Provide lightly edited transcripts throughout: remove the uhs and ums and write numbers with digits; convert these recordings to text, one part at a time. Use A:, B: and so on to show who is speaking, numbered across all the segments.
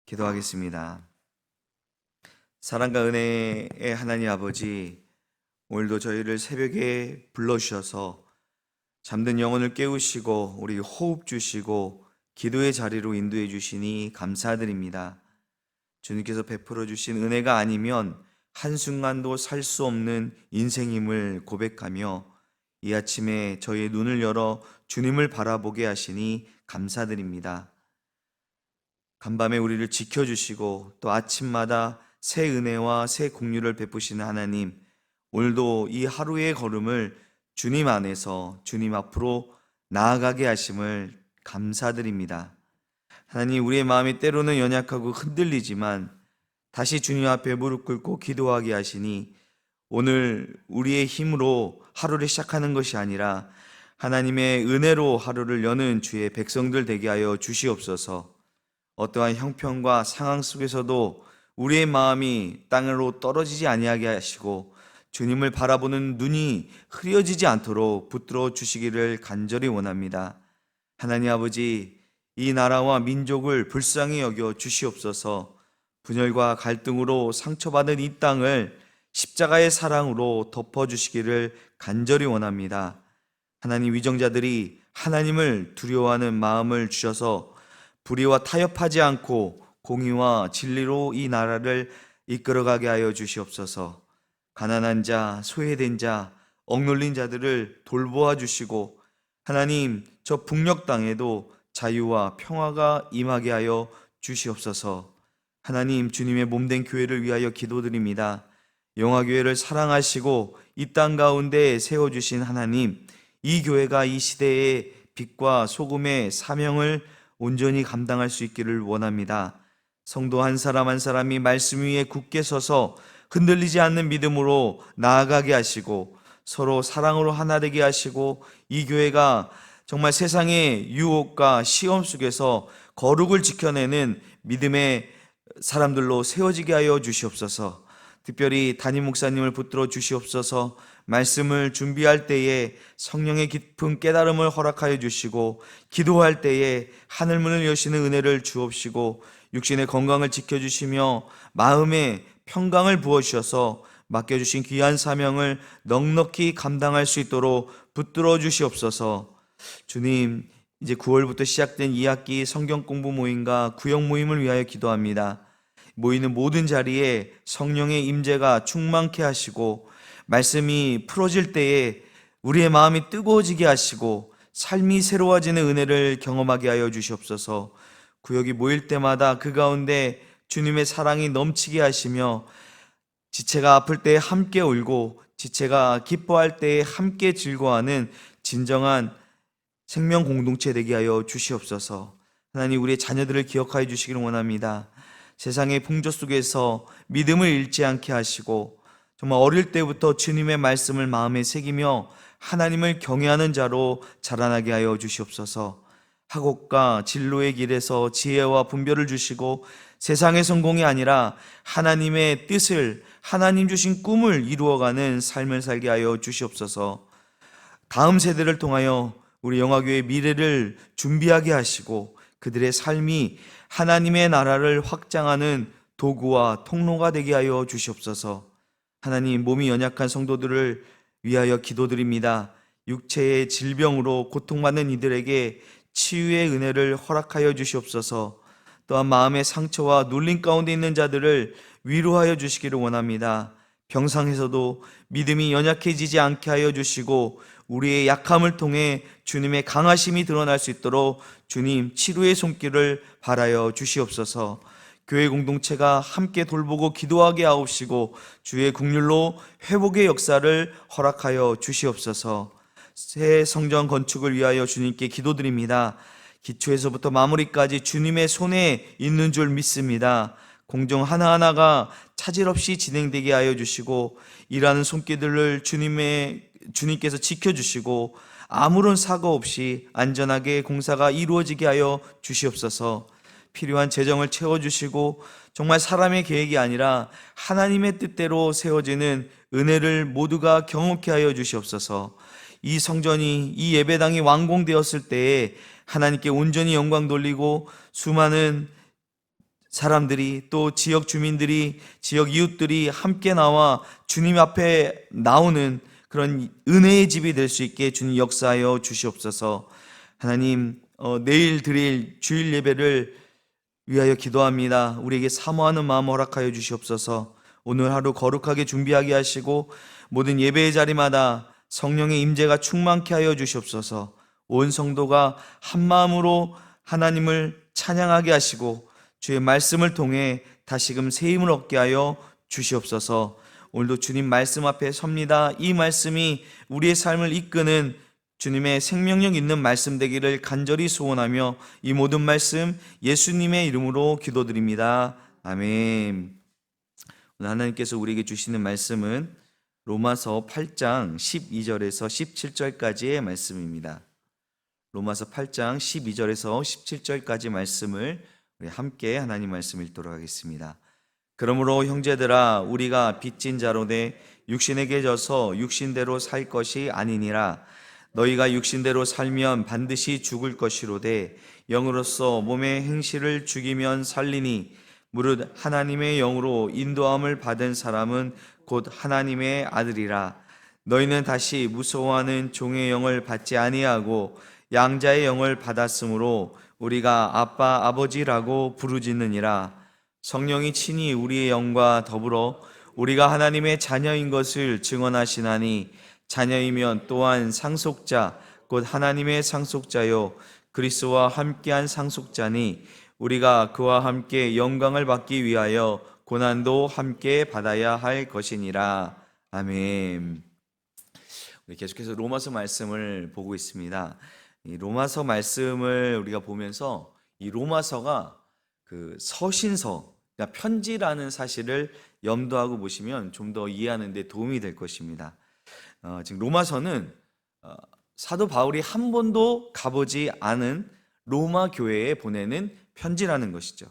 A: 기도하겠습니다. 사랑과 은혜의 하나님 아버지, 오늘도 저희를 새벽에 불러주셔서 잠든 영혼을 깨우시고 우리 호흡 주시고 기도의 자리로 인도해 주시니 감사드립니다. 주님께서 베풀어 주신 은혜가 아니면 한순간도 살 수 없는 인생임을 고백하며 이 아침에 저희의 눈을 열어 주님을 바라보게 하시니 감사드립니다. 간밤에 우리를 지켜주시고 또 아침마다 새 은혜와 새 공유를 베푸시는 하나님, 오늘도 이 하루의 걸음을 주님 안에서 주님 앞으로 나아가게 하심을 감사드립니다. 하나님, 우리의 마음이 때로는 연약하고 흔들리지만 다시 주님 앞에 무릎 꿇고 기도하게 하시니 오늘 우리의 힘으로 하루를 시작하는 것이 아니라 하나님의 은혜로 하루를 여는 주의 백성들 되게 하여 주시옵소서. 어떠한 형편과 상황 속에서도 우리의 마음이 땅으로 떨어지지 아니하게 하시고 주님을 바라보는 눈이 흐려지지 않도록 붙들어 주시기를 간절히 원합니다. 하나님 아버지, 이 나라와 민족을 불쌍히 여겨 주시옵소서. 분열과 갈등으로 상처받은 이 땅을 십자가의 사랑으로 덮어주시기를 간절히 원합니다. 하나님, 위정자들이 하나님을 두려워하는 마음을 주셔서 불의와 타협하지 않고 공의와 진리로 이 나라를 이끌어가게 하여 주시옵소서. 가난한 자, 소외된 자, 억눌린 자들을 돌보아 주시고 하나님, 저 북녘 땅에도 자유와 평화가 임하게 하여 주시옵소서. 하나님, 주님의 몸된 교회를 위하여 기도드립니다. 영화교회를 사랑하시고 이 땅 가운데 세워주신 하나님, 이 교회가 이 시대의 빛과 소금의 사명을 온전히 감당할 수 있기를 원합니다. 성도 한 사람 한 사람이 말씀 위에 굳게 서서 흔들리지 않는 믿음으로 나아가게 하시고 서로 사랑으로 하나 되게 하시고 이 교회가 정말 세상의 유혹과 시험 속에서 거룩을 지켜내는 믿음의 사람들로 세워지게 하여 주시옵소서. 특별히 담임 목사님을 붙들어 주시옵소서. 말씀을 준비할 때에 성령의 깊은 깨달음을 허락하여 주시고 기도할 때에 하늘문을 여시는 은혜를 주옵시고 육신의 건강을 지켜주시며 마음의 평강을 부어주셔서 맡겨주신 귀한 사명을 넉넉히 감당할 수 있도록 붙들어 주시옵소서. 주님, 이제 9월부터 시작된 2학기 성경 공부 모임과 구역 모임을 위하여 기도합니다. 모이는 모든 자리에 성령의 임재가 충만케 하시고 말씀이 풀어질 때에 우리의 마음이 뜨거워지게 하시고 삶이 새로워지는 은혜를 경험하게 하여 주시옵소서. 구역이 모일 때마다 그 가운데 주님의 사랑이 넘치게 하시며 지체가 아플 때에 함께 울고 지체가 기뻐할 때에 함께 즐거워하는 진정한 생명 공동체 되게 하여 주시옵소서. 하나님, 우리의 자녀들을 기억하여 주시기를 원합니다. 세상의 풍조 속에서 믿음을 잃지 않게 하시고 정말 어릴 때부터 주님의 말씀을 마음에 새기며 하나님을 경외하는 자로 자라나게 하여 주시옵소서. 학업과 진로의 길에서 지혜와 분별을 주시고 세상의 성공이 아니라 하나님의 뜻을, 하나님 주신 꿈을 이루어가는 삶을 살게 하여 주시옵소서. 다음 세대를 통하여 우리 영화교회의 미래를 준비하게 하시고 그들의 삶이 하나님의 나라를 확장하는 도구와 통로가 되게 하여 주시옵소서. 하나님, 몸이 연약한 성도들을 위하여 기도드립니다. 육체의 질병으로 고통받는 이들에게 치유의 은혜를 허락하여 주시옵소서. 또한 마음의 상처와 눌림 가운데 있는 자들을 위로하여 주시기를 원합니다. 병상에서도 믿음이 연약해지지 않게 하여 주시고 우리의 약함을 통해 주님의 강하심이 드러날 수 있도록 주님 치료의 손길을 바라여 주시옵소서. 교회 공동체가 함께 돌보고 기도하게 하옵시고 주의 국률로 회복의 역사를 허락하여 주시옵소서. 새 성전 건축을 위하여 주님께 기도드립니다. 기초에서부터 마무리까지 주님의 손에 있는 줄 믿습니다. 공정 하나하나가 차질 없이 진행되게 하여 주시고 일하는 손길들을 주님께서 지켜주시고 아무런 사고 없이 안전하게 공사가 이루어지게 하여 주시옵소서. 필요한 재정을 채워주시고 정말 사람의 계획이 아니라 하나님의 뜻대로 세워지는 은혜를 모두가 경험케 하여 주시옵소서. 이 성전이, 이 예배당이 완공되었을 때에 하나님께 온전히 영광 돌리고 수많은 사람들이, 또 지역 주민들이, 지역 이웃들이 함께 나와 주님 앞에 나오는 그런 은혜의 집이 될 수 있게 주님 역사하여 주시옵소서. 하나님, 내일 드릴 주일 예배를 위하여 기도합니다. 우리에게 사모하는 마음 허락하여 주시옵소서. 오늘 하루 거룩하게 준비하게 하시고 모든 예배의 자리마다 성령의 임재가 충만케 하여 주시옵소서. 온 성도가 한 마음으로 하나님을 찬양하게 하시고 주의 말씀을 통해 다시금 새 힘을 얻게 하여 주시옵소서. 오늘도 주님 말씀 앞에 섭니다. 이 말씀이 우리의 삶을 이끄는 주님의 생명력 있는 말씀 되기를 간절히 소원하며 이 모든 말씀 예수님의 이름으로 기도드립니다. 아멘. 오늘 하나님께서 우리에게 주시는 말씀은 로마서 8장 12절에서 17절까지의 말씀입니다. 로마서 8장 12절에서 17절까지 말씀을 우리 함께 하나님 말씀 읽도록 하겠습니다. 그러므로 형제들아, 우리가 빚진 자로되 육신에게 져서 육신대로 살 것이 아니니라. 너희가 육신대로 살면 반드시 죽을 것이로되 영으로서 몸의 행실을 죽이면 살리니 무릇 하나님의 영으로 인도함을 받은 사람은 곧 하나님의 아들이라. 너희는 다시 무서워하는 종의 영을 받지 아니하고 양자의 영을 받았으므로 우리가 아빠 아버지라고 부르짖느니라. 성령이 친히 우리의 영과 더불어 우리가 하나님의 자녀인 것을 증언하시나니 자녀이면 또한 상속자 곧 하나님의 상속자요 그리스도와 함께한 상속자니 우리가 그와 함께 영광을 받기 위하여 고난도 함께 받아야 할 것이니라. 아멘. 우리 계속해서 로마서 말씀을 보고 있습니다. 이 로마서 말씀을 우리가 보면서 이 로마서가 그 서신서, 그러니까 편지라는 사실을 염두하고 보시면 좀 더 이해하는 데 도움이 될 것입니다. 지금 로마서는 사도 바울이 한 번도 가보지 않은 로마 교회에 보내는 편지라는 것이죠.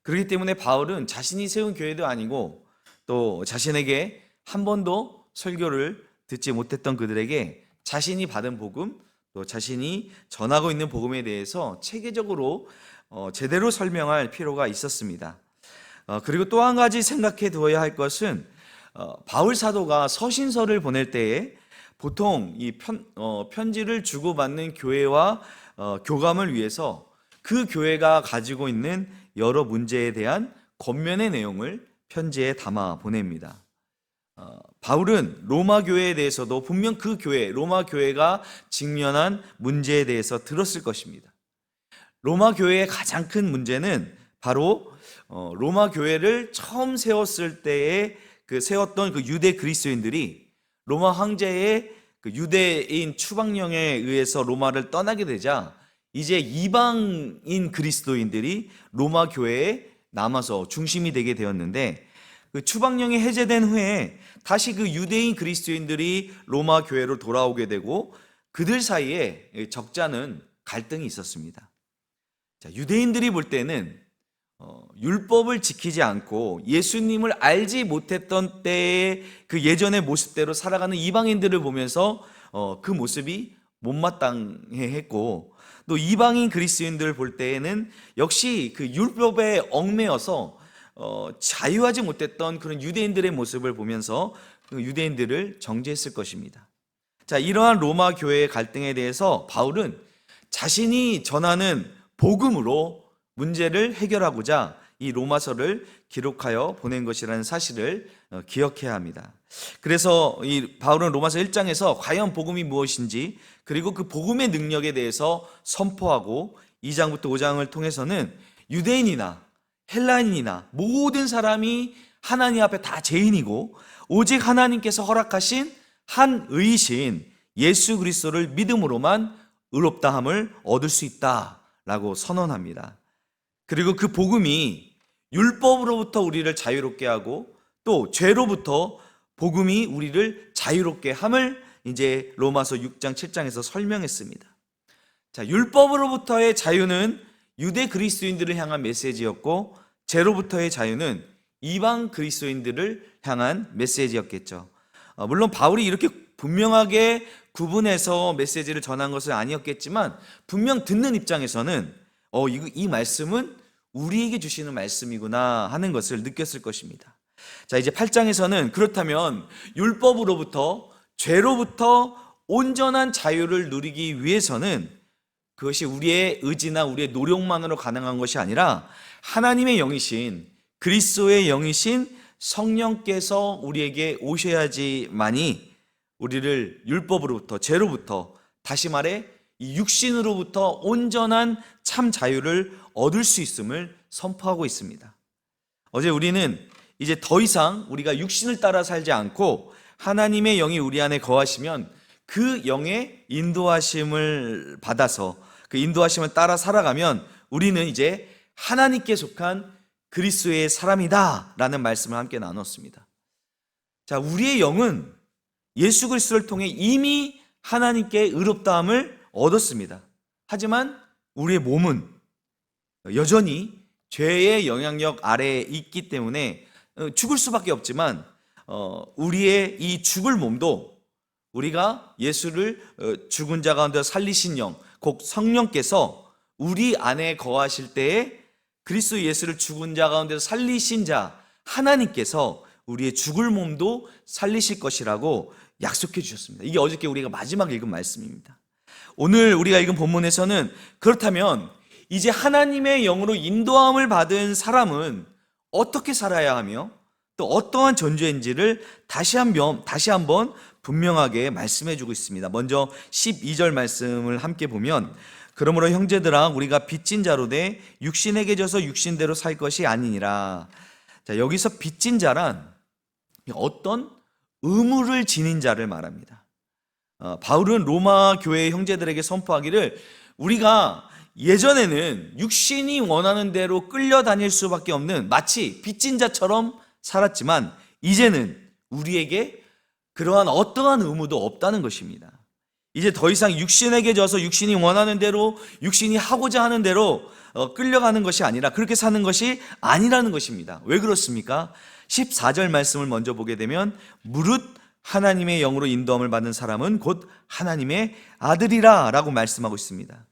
A: 그렇기 때문에 바울은 자신이 세운 교회도 아니고 또 자신에게 한 번도 설교를 듣지 못했던 그들에게 자신이 받은 복음, 또 자신이 전하고 있는 복음에 대해서 체계적으로 제대로 설명할 필요가 있었습니다. 그리고 또 한 가지 생각해 두어야 할 것은 바울 사도가 서신서를 보낼 때에 보통 이 편지를 주고받는 교회와 교감을 위해서 그 교회가 가지고 있는 여러 문제에 대한 권면의 내용을 편지에 담아 보냅니다. 바울은 로마 교회에 대해서도 분명 그 교회, 로마 교회가 직면한 문제에 대해서 들었을 것입니다. 로마 교회의 가장 큰 문제는 바로 로마 교회를 처음 세웠을 때에 세웠던 그 유대 그리스도인들이 로마 황제의 그 유대인 추방령에 의해서 로마를 떠나게 되자 이제 이방인 그리스도인들이 로마 교회에 남아서 중심이 되게 되었는데, 그 추방령이 해제된 후에 다시 그 유대인 그리스도인들이 로마 교회로 돌아오게 되고 그들 사이에 적잖은 갈등이 있었습니다. 자, 유대인들이 볼 때는 율법을 지키지 않고 예수님을 알지 못했던 때의 그 예전의 모습대로 살아가는 이방인들을 보면서 그 모습이 못마땅해했고, 또 이방인 그리스도인들을 볼 때에는 역시 그 율법에 얽매여서 자유하지 못했던 그런 유대인들의 모습을 보면서 그 유대인들을 정죄했을 것입니다. 자, 이러한 로마 교회의 갈등에 대해서 바울은 자신이 전하는 복음으로 문제를 해결하고자 이 로마서를 기록하여 보낸 것이라는 사실을 기억해야 합니다. 그래서 이 바울은 로마서 1장에서 과연 복음이 무엇인지, 그리고 그 복음의 능력에 대해서 선포하고 2장부터 5장을 통해서는 유대인이나 헬라인이나 모든 사람이 하나님 앞에 다 죄인이고 오직 하나님께서 허락하신 한 의이신 예수 그리스도를 믿음으로만 의롭다함을 얻을 수 있다라고 선언합니다. 그리고 그 복음이 율법으로부터 우리를 자유롭게 하고 또 죄로부터 복음이 우리를 자유롭게 함을 이제 로마서 6장 7장에서 설명했습니다. 자, 율법으로부터의 자유는 유대 그리스도인들을 향한 메시지였고 죄로부터의 자유는 이방 그리스도인들을 향한 메시지였겠죠. 물론 바울이 이렇게 분명하게 구분해서 메시지를 전한 것은 아니었겠지만 분명 듣는 입장에서는 이 말씀은 우리에게 주시는 말씀이구나 하는 것을 느꼈을 것입니다. 자, 이제 8장에서는 그렇다면 율법으로부터, 죄로부터 온전한 자유를 누리기 위해서는 그것이 우리의 의지나 우리의 노력만으로 가능한 것이 아니라 하나님의 영이신, 그리스도의 영이신 성령께서 우리에게 오셔야지만이 우리를 율법으로부터, 죄로부터, 다시 말해 이 육신으로부터 온전한 참 자유를 얻을 수 있음을 선포하고 있습니다. 어제 우리는 이제 더 이상 우리가 육신을 따라 살지 않고 하나님의 영이 우리 안에 거하시면 그 영의 인도하심을 받아서 그 인도하심을 따라 살아가면 우리는 이제 하나님께 속한 그리스도의 사람이다 라는 말씀을 함께 나눴습니다. 자, 우리의 영은 예수 그리스도를 통해 이미 하나님께 의롭다함을 얻었습니다. 하지만 우리의 몸은 여전히 죄의 영향력 아래에 있기 때문에 죽을 수밖에 없지만 우리의 이 죽을 몸도 우리가 예수를 죽은 자 가운데 살리신 영, 곧 성령께서 우리 안에 거하실 때에 그리스도 예수를 죽은 자 가운데 살리신 자 하나님께서 우리의 죽을 몸도 살리실 것이라고 약속해 주셨습니다. 이게 어저께 우리가 마지막 읽은 말씀입니다. 오늘 우리가 읽은 본문에서는 그렇다면 이제 하나님의 영으로 인도함을 받은 사람은 어떻게 살아야 하며 또 어떠한 존재인지를 다시 한번 분명하게 말씀해 주고 있습니다. 먼저 12절 말씀을 함께 보면 그러므로 형제들아 우리가 빚진 자로 돼 육신에게 져서 육신대로 살 것이 아니니라. 자, 여기서 빚진 자란 어떤 의무를 지닌 자를 말합니다. 바울은 로마 교회 형제들에게 선포하기를 우리가 예전에는 육신이 원하는 대로 끌려다닐 수밖에 없는 마치 빚진 자처럼 살았지만 이제는 우리에게 그러한 어떠한 의무도 없다는 것입니다. 이제 더 이상 육신에게 져서 육신이 원하는 대로 육신이 하고자 하는 대로 끌려가는 것이 아니라 그렇게 사는 것이 아니라는 것입니다. 왜 그렇습니까? 14절 말씀을 먼저 보게 되면 무릇 하나님의 영으로 인도함을 받는 사람은 곧 하나님의 아들이라 라고 말씀하고 있습니다.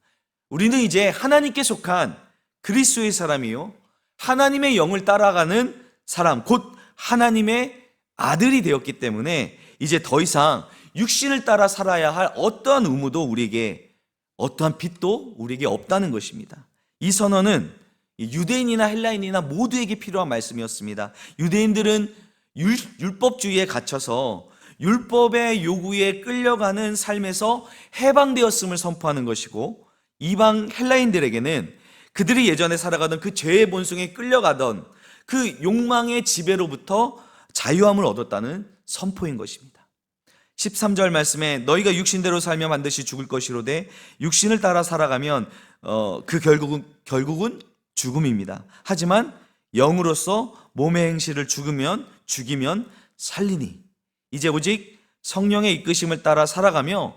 A: 우리는 이제 하나님께 속한 그리스도의 사람이요 하나님의 영을 따라가는 사람, 곧 하나님의 아들이 되었기 때문에 이제 더 이상 육신을 따라 살아야 할 어떠한 의무도 우리에게, 어떠한 빚도 우리에게 없다는 것입니다. 이 선언은 유대인이나 헬라인이나 모두에게 필요한 말씀이었습니다. 유대인들은 율법주의에 갇혀서 율법의 요구에 끌려가는 삶에서 해방되었음을 선포하는 것이고, 이방 헬라인들에게는 그들이 예전에 살아가던 그 죄의 본성에 끌려가던 그 욕망의 지배로부터 자유함을 얻었다는 선포인 것입니다. 13절 말씀에 너희가 육신대로 살면 반드시 죽을 것이로되 육신을 따라 살아가면 그 결국은 죽음입니다. 하지만 영으로서 몸의 행실을 죽이면 살리니 이제 오직 성령의 이끄심을 따라 살아가며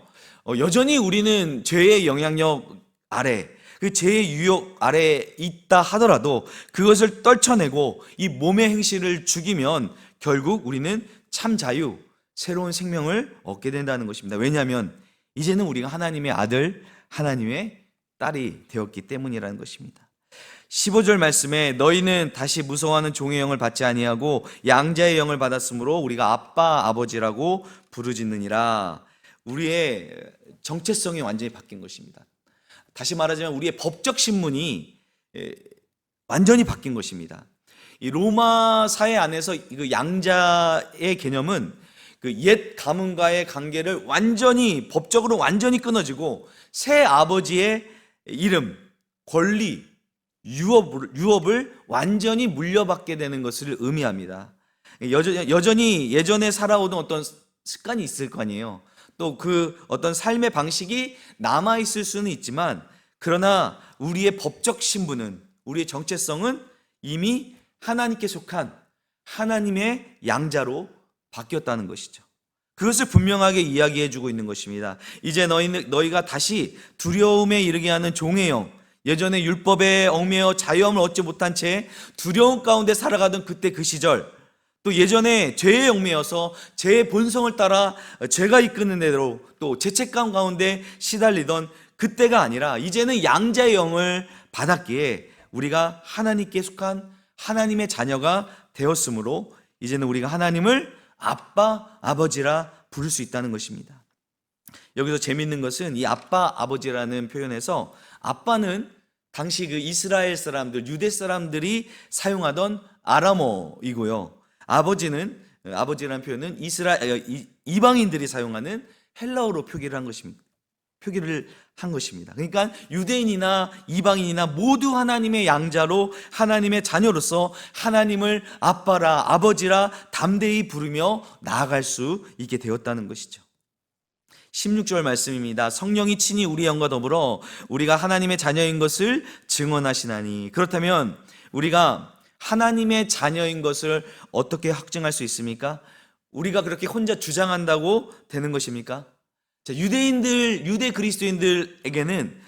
A: 여전히 우리는 죄의 영향력 아래, 그 죄의 유혹 아래에 있다 하더라도 그것을 떨쳐내고 이 몸의 행실을 죽이면 결국 우리는 참 자유, 새로운 생명을 얻게 된다는 것입니다. 왜냐하면 이제는 우리가 하나님의 아들, 하나님의 딸이 되었기 때문이라는 것입니다. 15절 말씀에 너희는 다시 무서워하는 종의 영을 받지 아니하고 양자의 영을 받았으므로 우리가 아빠, 아버지라고 부르짖느니라. 우리의 정체성이 완전히 바뀐 것입니다. 다시 말하자면 우리의 법적 신분이 완전히 바뀐 것입니다. 이 로마 사회 안에서 그 양자의 개념은 그 옛 가문과의 관계를 완전히 법적으로 완전히 끊어지고 새 아버지의 이름, 권리, 유업을 완전히 물려받게 되는 것을 의미합니다. 여전히 예전에 살아오던 어떤 습관이 있을 거 아니에요. 또 그 어떤 삶의 방식이 남아있을 수는 있지만 그러나 우리의 법적 신분은, 우리의 정체성은 이미 하나님께 속한 하나님의 양자로 바뀌었다는 것이죠. 그것을 분명하게 이야기해 주고 있는 것입니다. 이제 너희가 다시 두려움에 이르게 하는 종의 영, 예전에 율법에 얽매여 자유함을 얻지 못한 채 두려움 가운데 살아가던 그때 그 시절, 또 예전에 죄에 얽매여서 죄의 본성을 따라 죄가 이끄는 대로 또 죄책감 가운데 시달리던 그때가 아니라 이제는 양자의 영을 받았기에 우리가 하나님께 속한 하나님의 자녀가 되었으므로 이제는 우리가 하나님을 아빠, 아버지라 부를 수 있다는 것입니다. 여기서 재미있는 것은 이 아빠, 아버지라는 표현에서 아빠는 당시 그 이스라엘 사람들, 유대 사람들이 사용하던 아람어이고요. 아버지라는 표현은 이방인들이 사용하는 헬라어로 표기를 한 것입니다. 그러니까 유대인이나 이방인이나 모두 하나님의 양자로 하나님의 자녀로서 하나님을 아빠라, 아버지라 담대히 부르며 나아갈 수 있게 되었다는 것이죠. 16절 말씀입니다. 성령이 친히 우리 영과 더불어 우리가 하나님의 자녀인 것을 증언하시나니. 그렇다면 우리가 하나님의 자녀인 것을 어떻게 확증할 수 있습니까? 우리가 그렇게 혼자 주장한다고 되는 것입니까? 유대 그리스도인들에게는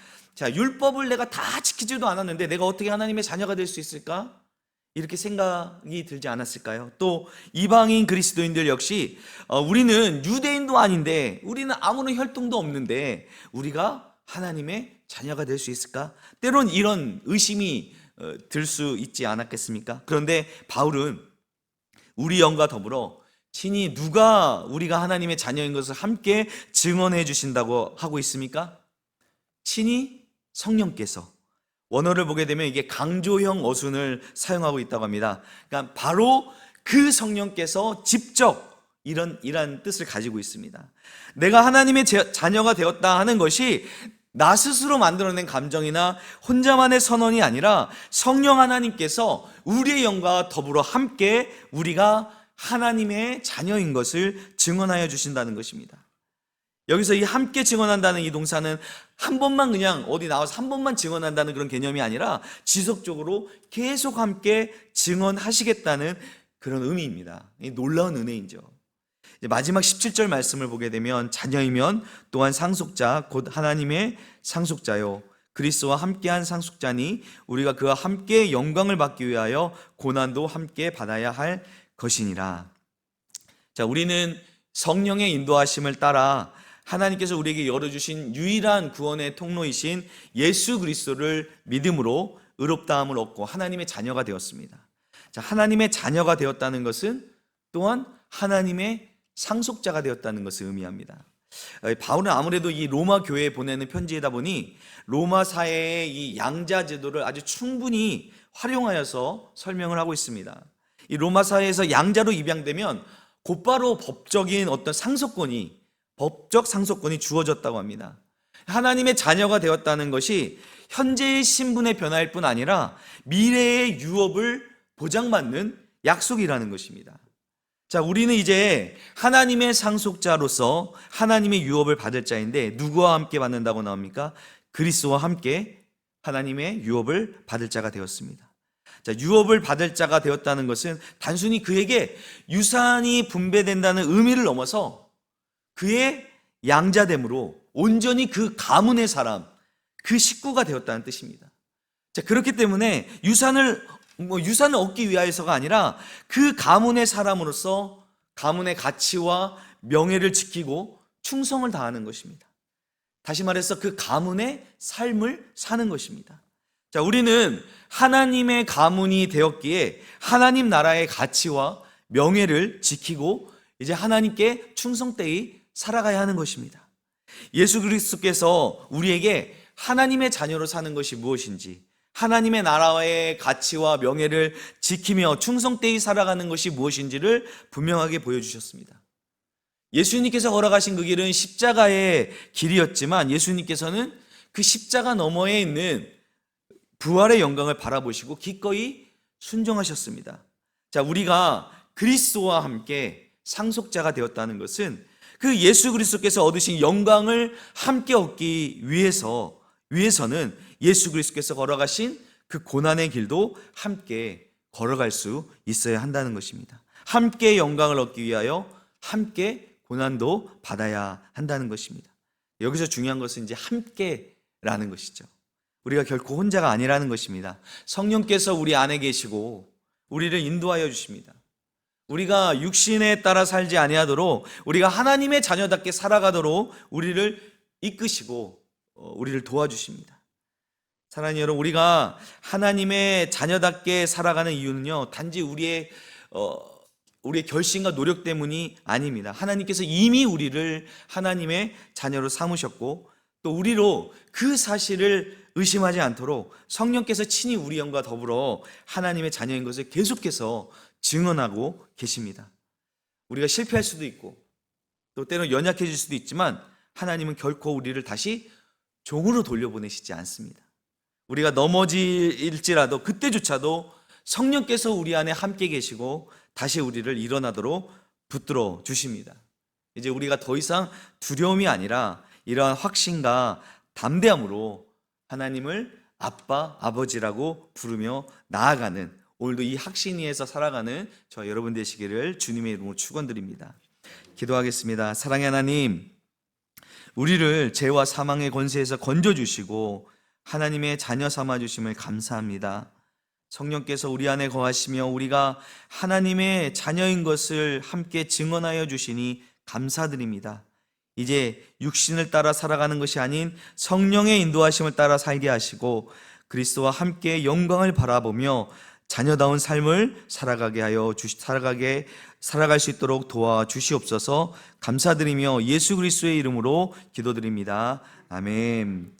A: 율법을 내가 다 지키지도 않았는데 내가 어떻게 하나님의 자녀가 될 수 있을까? 이렇게 생각이 들지 않았을까요? 또 이방인 그리스도인들 역시 우리는 유대인도 아닌데, 우리는 아무런 혈통도 없는데 우리가 하나님의 자녀가 될 수 있을까? 때론 이런 의심이 들 수 있지 않았겠습니까? 그런데 바울은 우리 영과 더불어 친히 누가 우리가 하나님의 자녀인 것을 함께 증언해 주신다고 하고 있습니까? 친히 성령께서. 원어를 보게 되면 이게 강조형 어순을 사용하고 있다고 합니다. 그러니까 바로 그 성령께서 직접 이런 뜻을 가지고 있습니다. 내가 하나님의 자녀가 되었다 하는 것이 나 스스로 만들어낸 감정이나 혼자만의 선언이 아니라 성령 하나님께서 우리의 영과 더불어 함께 우리가 하나님의 자녀인 것을 증언하여 주신다는 것입니다. 여기서 이 함께 증언한다는 이 동사는 한 번만 그냥 어디 나와서 한 번만 증언한다는 그런 개념이 아니라 지속적으로 계속 함께 증언하시겠다는 그런 의미입니다. 이 놀라운 은혜이죠. 이제 마지막 17절 말씀을 보게 되면 자녀이면 또한 상속자 곧 하나님의 상속자요 그리스도와 함께한 상속자니 우리가 그와 함께 영광을 받기 위하여 고난도 함께 받아야 할 것이니라. 우리는 성령의 인도하심을 따라 하나님께서 우리에게 열어주신 유일한 구원의 통로이신 예수 그리스도를 믿음으로 의롭다함을 얻고 하나님의 자녀가 되었습니다. 하나님의 자녀가 되었다는 것은 또한 하나님의 상속자가 되었다는 것을 의미합니다. 바울은 아무래도 이 로마 교회에 보내는 편지이다 보니 로마 사회의 이 양자 제도를 아주 충분히 활용하여서 설명을 하고 있습니다. 이 로마 사회에서 양자로 입양되면 곧바로 법적인 어떤 법적 상속권이 주어졌다고 합니다. 하나님의 자녀가 되었다는 것이 현재의 신분의 변화일 뿐 아니라 미래의 유업을 보장받는 약속이라는 것입니다. 우리는 이제 하나님의 상속자로서 하나님의 유업을 받을 자인데 누구와 함께 받는다고 나옵니까? 그리스도와 함께 하나님의 유업을 받을 자가 되었습니다. 유업을 받을 자가 되었다는 것은 단순히 그에게 유산이 분배된다는 의미를 넘어서 그의 양자됨으로 온전히 그 가문의 사람, 그 식구가 되었다는 뜻입니다. 그렇기 때문에 유산을 얻기 위하여서가 아니라 그 가문의 사람으로서 가문의 가치와 명예를 지키고 충성을 다하는 것입니다. 다시 말해서 그 가문의 삶을 사는 것입니다. 우리는 하나님의 가문이 되었기에 하나님 나라의 가치와 명예를 지키고 이제 하나님께 충성되이 살아가야 하는 것입니다. 예수 그리스도께서 우리에게 하나님의 자녀로 사는 것이 무엇인지, 하나님의 나라의 가치와 명예를 지키며 충성되이 살아가는 것이 무엇인지를 분명하게 보여주셨습니다. 예수님께서 걸어가신 그 길은 십자가의 길이었지만 예수님께서는 그 십자가 너머에 있는 부활의 영광을 바라보시고 기꺼이 순종하셨습니다. 우리가 그리스도와 함께 상속자가 되었다는 것은 그 예수 그리스도께서 얻으신 영광을 함께 얻기 위해서는 예수 그리스도께서 걸어가신 그 고난의 길도 함께 걸어갈 수 있어야 한다는 것입니다. 함께 영광을 얻기 위하여 함께 고난도 받아야 한다는 것입니다. 여기서 중요한 것은 이제 함께라는 것이죠. 우리가 결코 혼자가 아니라는 것입니다. 성령께서 우리 안에 계시고 우리를 인도하여 주십니다. 우리가 육신에 따라 살지 아니하도록 우리가 하나님의 자녀답게 살아가도록 우리를 이끄시고 우리를 도와주십니다. 사랑하는 여러분, 우리가 하나님의 자녀답게 살아가는 이유는요, 단지 우리의 결심과 노력 때문이 아닙니다. 하나님께서 이미 우리를 하나님의 자녀로 삼으셨고, 또 우리로 그 사실을 의심하지 않도록 성령께서 친히 우리 영과 더불어 하나님의 자녀인 것을 계속해서 증언하고 계십니다. 우리가 실패할 수도 있고 또 때로는 연약해질 수도 있지만 하나님은 결코 우리를 다시 종으로 돌려보내시지 않습니다. 우리가 넘어질지라도 그때조차도 성령께서 우리 안에 함께 계시고 다시 우리를 일어나도록 붙들어 주십니다. 이제 우리가 더 이상 두려움이 아니라 이러한 확신과 담대함으로 하나님을 아빠, 아버지라고 부르며 나아가는, 오늘도 이 확신 위에서 살아가는 저 여러분 되시기를 주님의 이름으로 축원드립니다. 기도하겠습니다. 사랑의 하나님, 우리를 죄와 사망의 권세에서 건져주시고 하나님의 자녀 삼아주심을 감사합니다. 성령께서 우리 안에 거하시며 우리가 하나님의 자녀인 것을 함께 증언하여 주시니 감사드립니다. 이제 육신을 따라 살아가는 것이 아닌 성령의 인도하심을 따라 살게 하시고 그리스도와 함께 영광을 바라보며 자녀다운 삶을 살아갈 수 있도록 도와주시옵소서. 감사드리며 예수 그리스도의 이름으로 기도드립니다. 아멘.